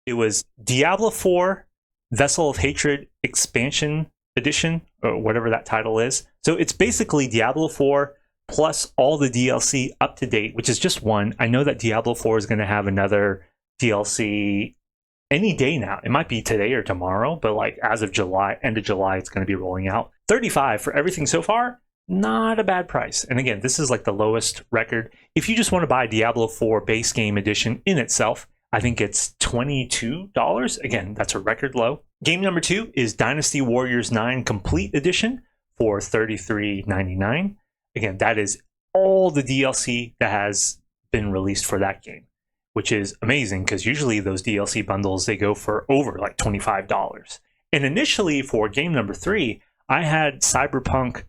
It was Diablo 4 Vessel of Hatred Expansion Edition, or whatever that title is. So it's basically Diablo 4 plus all the DLC up to date, which is just one. I know that Diablo 4 is going to have another DLC any day now. It might be today or tomorrow, but like as of July, end of July, it's going to be rolling out. $35 for everything so far. Not a bad price. And again, this is like the lowest record. If you just want to buy Diablo 4 base game edition in itself, I think it's $22. Again, that's a record low. Game number 2 is Dynasty Warriors 9 Complete Edition for $33.99. Again, that is all the DLC that has been released for that game, which is amazing because usually those DLC bundles, they go for over like $25. And initially for game number 3, I had Cyberpunk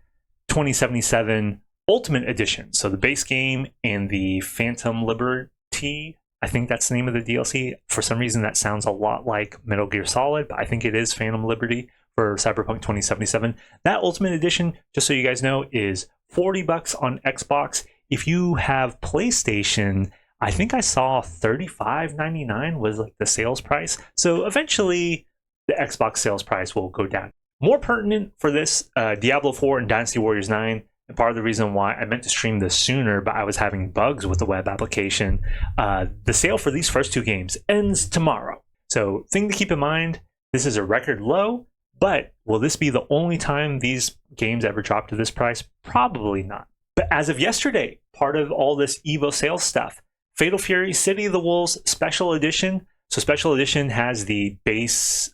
2077 Ultimate Edition. So the base game and the Phantom Liberty, I think that's the name of the DLC. For some reason, that sounds a lot like Metal Gear Solid, but I think it is Phantom Liberty for Cyberpunk 2077. That Ultimate Edition, just so you guys know, is $40 on Xbox. If you have PlayStation, I think I saw $35.99 was like the sales price. So eventually, the Xbox sales price will go down. More pertinent for this, Diablo 4 and Dynasty Warriors 9, and part of the reason why I meant to stream this sooner, but I was having bugs with the web application, the sale for these first 2 games ends tomorrow. So thing to keep in mind, this is a record low, but will this be the only time these games ever drop to this price? Probably not. But as of yesterday, part of all this Evo sales stuff, Fatal Fury City of the Wolves Special Edition. So Special Edition has the base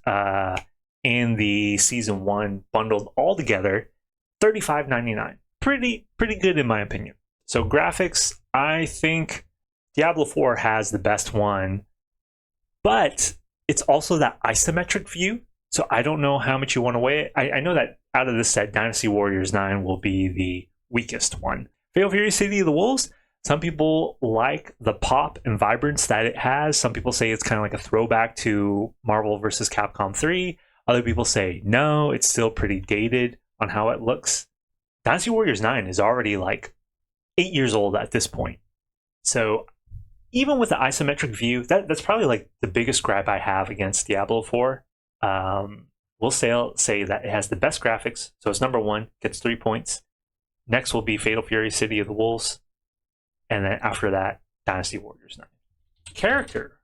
and the Season 1 bundled all together, $35.99. Pretty good in my opinion. So graphics, I think Diablo 4 has the best one, but it's also that isometric view. So I don't know how much you want to weigh it. I know that out of this set, Dynasty Warriors 9 will be the weakest one. Fatal Fury City of the Wolves, some people like the pop and vibrance that it has. Some people say it's kind of like a throwback to Marvel vs. Capcom 3. Other people say, no, it's still pretty dated on how it looks. Dynasty Warriors 9 is already like 8 years old at this point. So even with the isometric view, that's probably like the biggest gripe I have against Diablo 4. We'll say that it has the best graphics. So it's number 1, gets 3 points. Next will be Fatal Fury City of the Wolves. And then after that, Dynasty Warriors 9. Character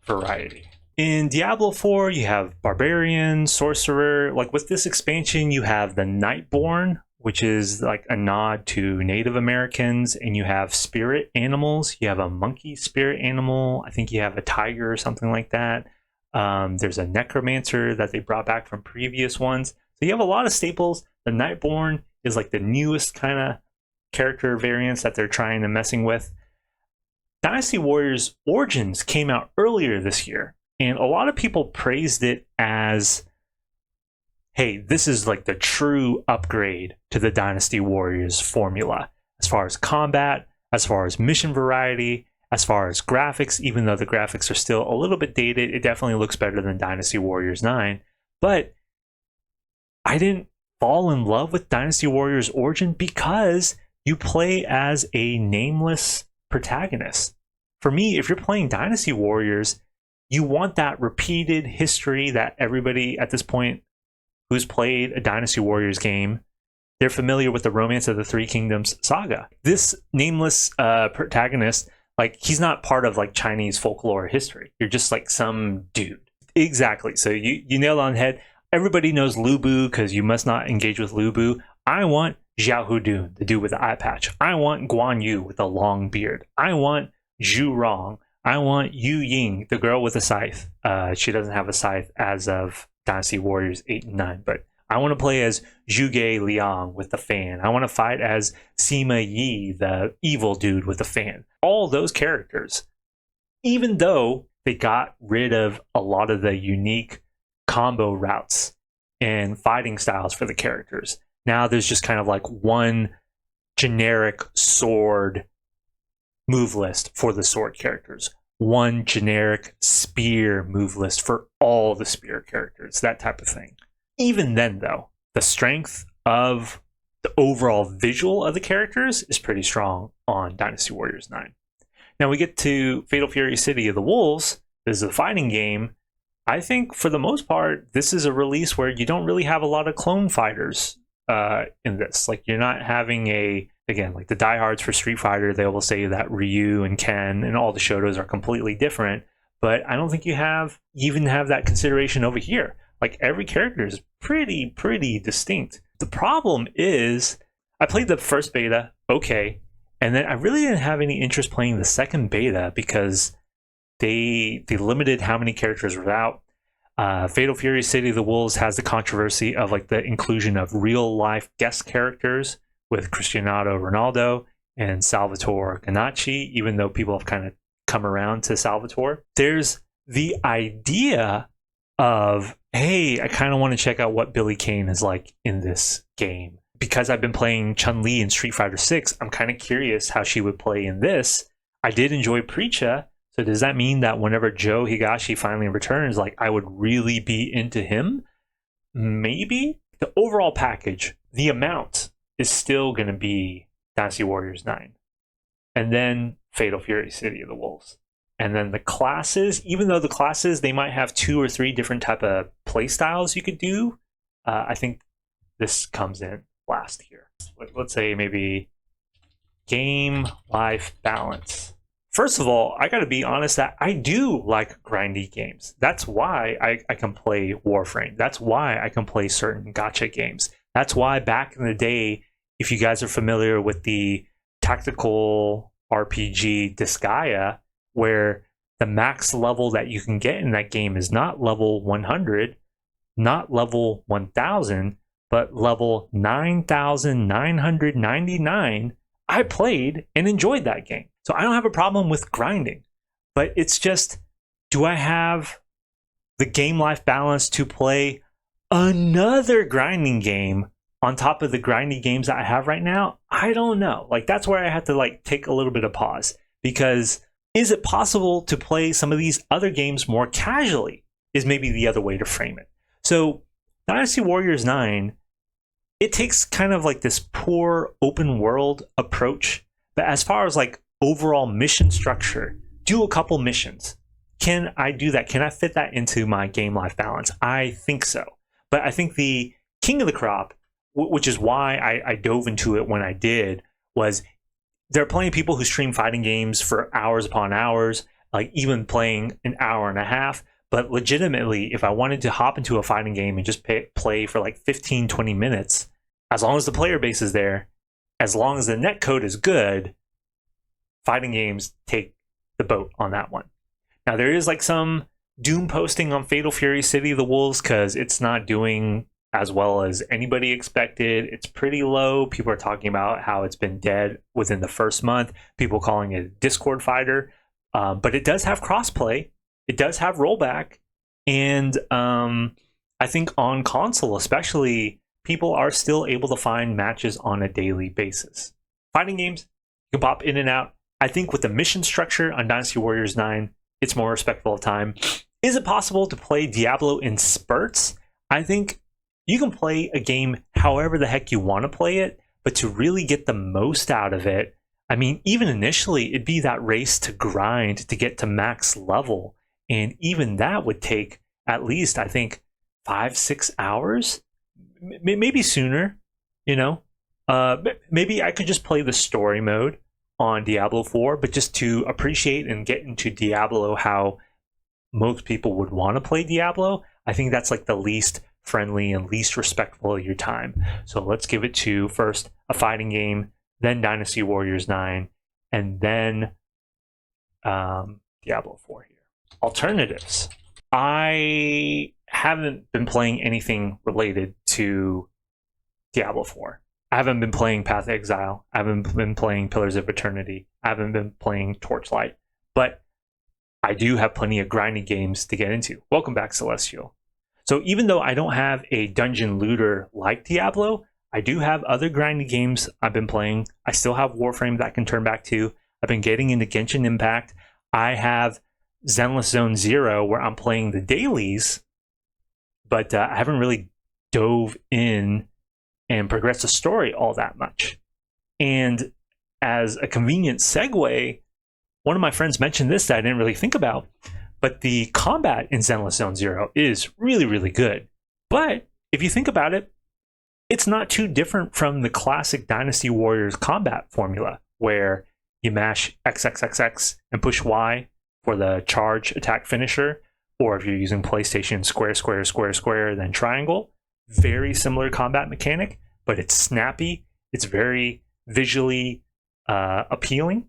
variety. In Diablo 4, you have Barbarian, Sorcerer. Like with this expansion, you have the Nightborn, which is like a nod to Native Americans, and you have spirit animals. You have a monkey spirit animal. I think you have a tiger or something like that. There's a necromancer that they brought back from previous ones. So you have a lot of staples. The Nightborn is like the newest kind of character variants that they're trying to messing with. Dynasty Warriors Origins came out earlier this year, and a lot of people praised it as, hey, this is like the true upgrade to the Dynasty Warriors formula as far as combat, as far as mission variety, as far as graphics. Even though the graphics are still a little bit dated, it definitely looks better than Dynasty Warriors 9. But I didn't fall in love with Dynasty Warriors Origin because you play as a nameless protagonist. For me, if you're playing Dynasty Warriors, you want that repeated history that everybody at this point who's played a Dynasty Warriors game, they're familiar with the Romance of the Three Kingdoms saga. This nameless protagonist, like, he's not part of like Chinese folklore history. You're just like some dude. Exactly. So you nailed it on the head. Everybody knows Lu Bu because you must not engage with Lu Bu. I want Xiao Hudun, the dude with the eye patch. I want Guan Yu with a long beard. I want Zhu Rong. I want Yu Ying, the girl with a scythe. She doesn't have a scythe as of Dynasty Warriors 8 and 9, but I want to play as Zhuge Liang with the fan. I want to fight as Sima Yi, the evil dude with the fan. All those characters, even though they got rid of a lot of the unique combo routes and fighting styles for the characters. Now there's just kind of like one generic sword move list for the sword characters, one generic spear move list for all the spear characters, that type of thing. Even then, though, the strength of the overall visual of the characters is pretty strong on Dynasty Warriors 9. Now we get to Fatal Fury City of the Wolves. This is a fighting game. I think for the most part, this is a release where you don't really have a lot of clone fighters in this. Like, you're not having again, like the diehards for Street Fighter, they will say that Ryu and Ken and all the Shotos are completely different. But I don't think you even have that consideration over here. Like, every character is pretty distinct. The problem is, I played the first beta, okay, and then I really didn't have any interest playing the second beta because they limited how many characters were out. Fatal Fury City of the Wolves has the controversy of like the inclusion of real life guest characters with Cristiano Ronaldo and Salvatore Ganacci, even though people have kind of come around to Salvatore. There's the idea of, hey, I kind of want to check out what Billie Kane is like in this game. Because I've been playing Chun-Li in Street Fighter 6, I'm kind of curious how she would play in this. I did enjoy Preacha, so does that mean that whenever Joe Higashi finally returns, like, I would really be into him? Maybe. The overall package, the amount, is still going to be Dynasty Warriors 9. And then Fatal Fury City of the Wolves. And then the classes, even though the classes, they might have 2 or 3 different type of play styles you could do, I think this comes in last here. Let's say maybe game life balance. First of all, I got to be honest that I do like grindy games. That's why I can play Warframe. That's why I can play certain gacha games. That's why back in the day, if you guys are familiar with the tactical RPG Disgaea, where the max level that you can get in that game is not level 100, not level 1000, but level 9,999, I played and enjoyed that game. So I don't have a problem with grinding, but it's just, do I have the game life balance to play another grinding game on top of the grindy games that I have right now? I don't know. Like, that's where I have to like take a little bit of pause, because is it possible to play some of these other games more casually is maybe the other way to frame it. So Dynasty Warriors 9, it takes kind of like this poor open world approach, but as far as like overall mission structure, do a couple missions. Can I do that? Can I fit that into my game life balance? I think so. But I think the king of the crop, which is why I dove into it when I did, was there are plenty of people who stream fighting games for hours upon hours, like even playing an hour and a half. But legitimately, if I wanted to hop into a fighting game and just play for like 15, 20 minutes, as long as the player base is there, as long as the netcode is good, fighting games take the boat on that one. Now, there is like some doom posting on Fatal Fury City of the Wolves because it's not doing as well as anybody expected. It's pretty low. People are talking about how it's been dead within the first month. People calling it a Discord fighter. But it does have crossplay. It does have rollback. And I think on console especially, people are still able to find matches on a daily basis. Fighting games, you can pop in and out. I think with the mission structure on Dynasty Warriors 9, it's more respectful of time. Is it possible to play Diablo in spurts? I think you can play a game however the heck you want to play it, but to really get the most out of it, I mean, even initially, it'd be that race to grind to get to max level. And even that would take at least, I think, 5-6 hours, maybe sooner, you know? Maybe I could just play the story mode on Diablo 4, but just to appreciate and get into Diablo how most people would want to play Diablo, I think that's like the least friendly and least respectful of your time. So let's give it to first a fighting game, then Dynasty Warriors 9, and then Diablo 4 here. Alternatives. I haven't been playing anything related to Diablo 4. I haven't been playing Path of Exile. I haven't been playing Pillars of Eternity. I haven't been playing Torchlight. But I do have plenty of grindy games to get into. Welcome back, Celestial. So even though I don't have a dungeon looter like Diablo, I do have other grindy games I've been playing. I still have Warframe that I can turn back to. I've been getting into Genshin Impact. I have Zenless Zone Zero where I'm playing the dailies, but I haven't really dove in and progressed the story all that much. And as a convenient segue, one of my friends mentioned this that I didn't really think about. But the combat in Zenless Zone Zero is really, really good. But if you think about it, it's not too different from the classic Dynasty Warriors combat formula, where you mash XXXX and push Y for the charge attack finisher, or if you're using PlayStation, square, square, square, square, then triangle. Very similar combat mechanic, but it's snappy. It's very visually appealing.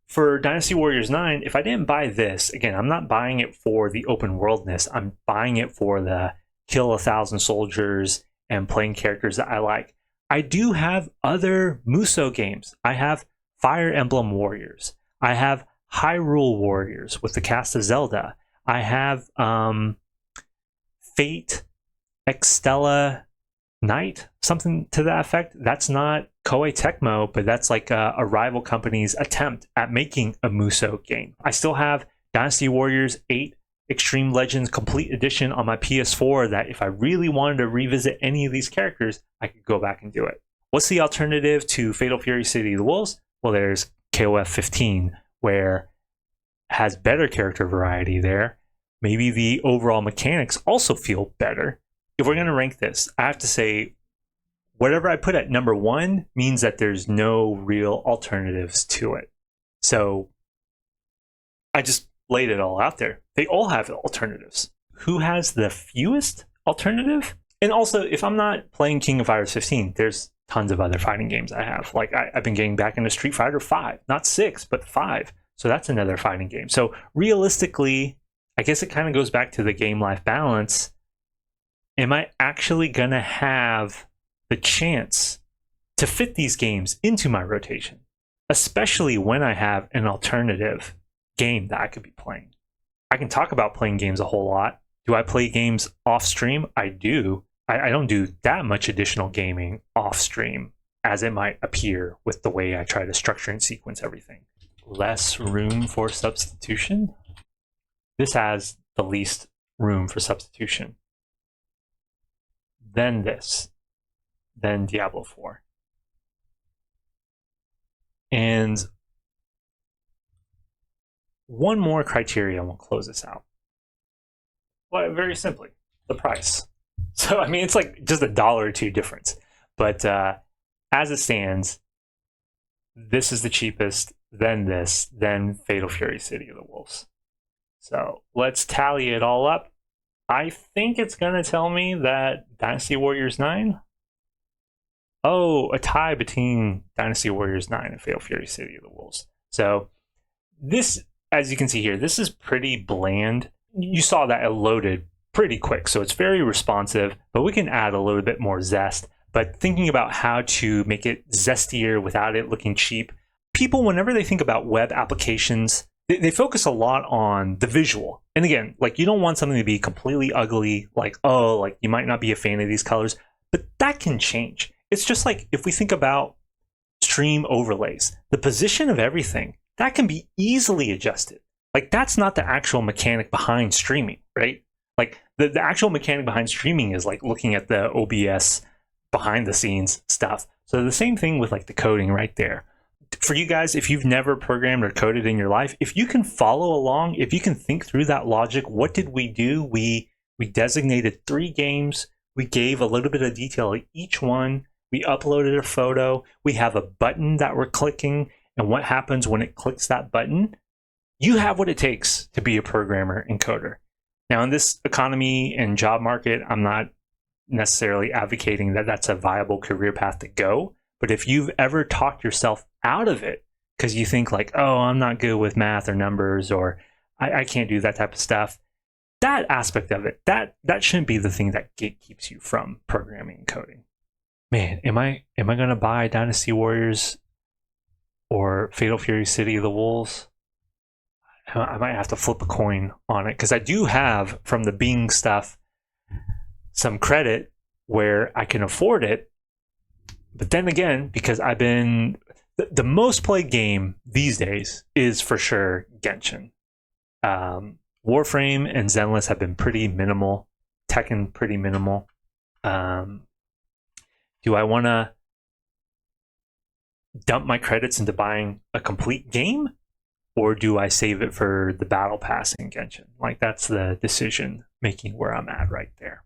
For Dynasty Warriors 9, if I didn't buy this, again, I'm not buying it for the open worldness. I'm buying it for the kill 1,000 soldiers and playing characters that I like. I do have other Muso games. I have Fire Emblem Warriors. I have Hyrule Warriors with the cast of Zelda. I have Fate Extella Knight, something to that effect. That's not Koei Tecmo, but that's like a rival company's attempt at making a Muso game. I still have Dynasty Warriors 8 Extreme Legends Complete Edition on my PS4 that if I really wanted to revisit any of these characters, I could go back and do it. What's the alternative to Fatal Fury City of the Wolves? Well, there's KOF 15, where it has better character variety there. Maybe the overall mechanics also feel better. If we're going to rank this, I have to say whatever I put at number 1 means that there's no real alternatives to it. So I just laid it all out there. They all have alternatives. Who has the fewest alternative? And also, if I'm not playing King of Fighters 15, there's tons of other fighting games I have. Like I've been getting back into Street Fighter 5, not 6, but 5. So that's another fighting game. So realistically, I guess it kind of goes back to the game-life balance. Am I actually going to have the chance to fit these games into my rotation? Especially when I have an alternative game that I could be playing. I can talk about playing games a whole lot. Do I play games off stream? I do. I don't do that much additional gaming off stream as it might appear with the way I try to structure and sequence everything. Less room for substitution? This has the least room for substitution. Then this. Then Diablo 4. And one more criteria and we'll close this out. Well, very simply, the price. So, I mean, it's like just $1 or $2 difference. But as it stands, this is the cheapest, then this, then Fatal Fury City of the Wolves. So let's tally it all up. I think it's going to tell me that Dynasty Warriors 9. Oh, a tie between Dynasty Warriors 9 and Fatal Fury City of the Wolves. So this, as you can see here, this is pretty bland. You saw that it loaded pretty quick, so it's very responsive, but we can add a little bit more zest. But thinking about how to make it zestier without it looking cheap, people, whenever they think about web applications, they focus a lot on the visual. And again, like, you don't want something to be completely ugly, like, oh, like you might not be a fan of these colors, but that can change. It's just like if we think about stream overlays, the position of everything, that can be easily adjusted. Like, that's not the actual mechanic behind streaming, right? Like the actual mechanic behind streaming is like looking at the OBS behind the scenes stuff. So the same thing with like the coding right there. For you guys, if you've never programmed or coded in your life, if you can follow along, if you can think through that logic, what did we do? We designated 3 games. We gave a little bit of detail at each one. We uploaded a photo. We have a button that we're clicking. And what happens when it clicks that button? You have what it takes to be a programmer and coder. Now, in this economy and job market, I'm not necessarily advocating that that's a viable career path to go. But if you've ever talked yourself out of it because you think like, oh, I'm not good with math or numbers, or I can't do that type of stuff, that aspect of it, that shouldn't be the thing that gatekeeps you from programming and coding. Man, am I going to buy Dynasty Warriors or Fatal Fury City of the Wolves? I might have to flip a coin on it, because I do have, from the Bing stuff, some credit where I can afford it. But then again, because I've been... The most played game these days is for sure Genshin. Warframe and Zenless have been pretty minimal. Tekken, pretty minimal. Do I want to dump my credits into buying a complete game? or do I save it for the battle pass in Genshin? Like, that's the decision making where I'm at right there.